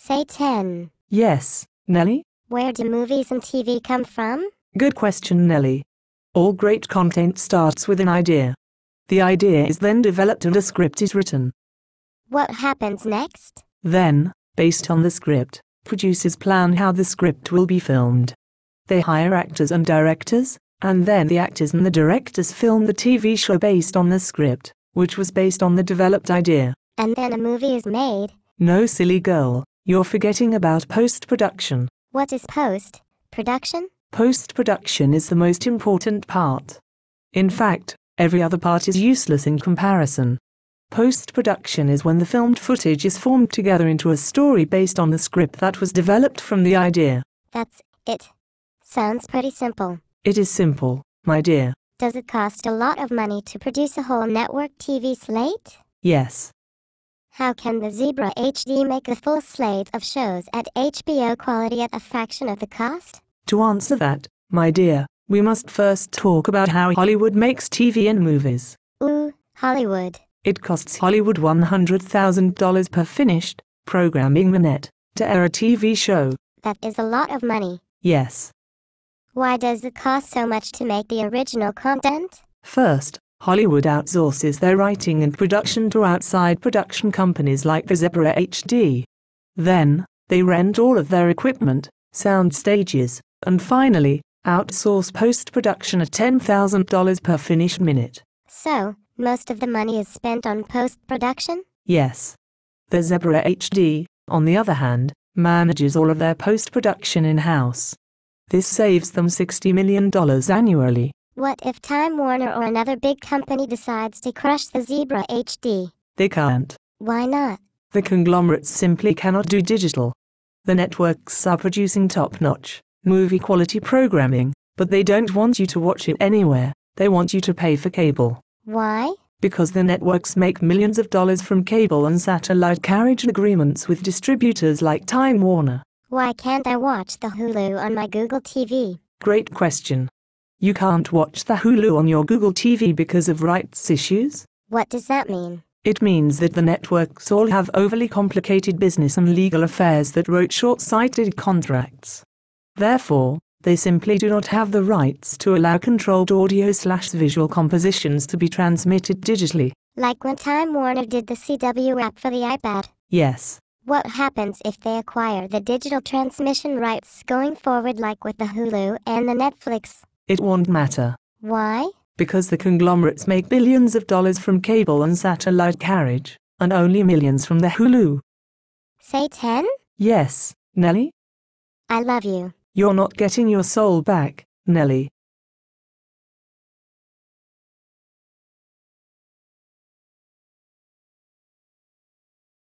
Say 10. Yes, Nelly? Where do movies and TV come from? Good question, Nelly. All great content starts with an idea. The idea is then developed and a script is written. What happens next? Then, based on the script, producers plan how the script will be filmed. They hire actors and directors, and then the actors and the directors film the TV show based on the script, which was based on the developed idea. And then a movie is made. No, silly girl, you're forgetting about post-production. What is post-production? Post-production is the most important part. In fact, every other part is useless in comparison. Post-production is when the filmed footage is formed together into a story based on the script that was developed from the idea. That's it. Sounds pretty simple. It is simple, my dear. Does it cost a lot of money to produce a whole network TV slate? Yes. How can the Zebra HD make a full slate of shows at HBO quality at a fraction of the cost? To answer that, my dear, we must first talk about how Hollywood makes TV and movies. Ooh, Hollywood. It costs Hollywood $100,000 per finished, programming minute, to air a TV show. That is a lot of money. Yes. Why does it cost so much to make the original content? First, Hollywood outsources their writing and production to outside production companies like the Zebra HD. Then, they rent all of their equipment, sound stages, and finally, outsource post-production at $10,000 per finished minute. So, most of the money is spent on post-production? Yes. The Zebra HD, on the other hand, manages all of their post-production in-house. This saves them $60 million annually. What if Time Warner or another big company decides to crush the Zebra HD? They can't. Why not? The conglomerates simply cannot do digital. The networks are producing top-notch, movie-quality programming, but they don't want you to watch it anywhere. They want you to pay for cable. Why? Because the networks make millions of dollars from cable and satellite carriage agreements with distributors like Time Warner. Why can't I watch the Hulu on my Google TV? Great question. You can't watch the Hulu on your Google TV because of rights issues? What does that mean? It means that the networks all have overly complicated business and legal affairs that wrote short-sighted contracts. Therefore, they simply do not have the rights to allow controlled audio/visual compositions to be transmitted digitally. Like when Time Warner did the CW app for the iPad? Yes. What happens if they acquire the digital transmission rights going forward like with the Hulu and the Netflix? It won't matter. Why? Because the conglomerates make billions of dollars from cable and satellite carriage, and only millions from the Hulu. Say 10? Yes, Nelly? I love you. You're not getting your soul back, Nelly.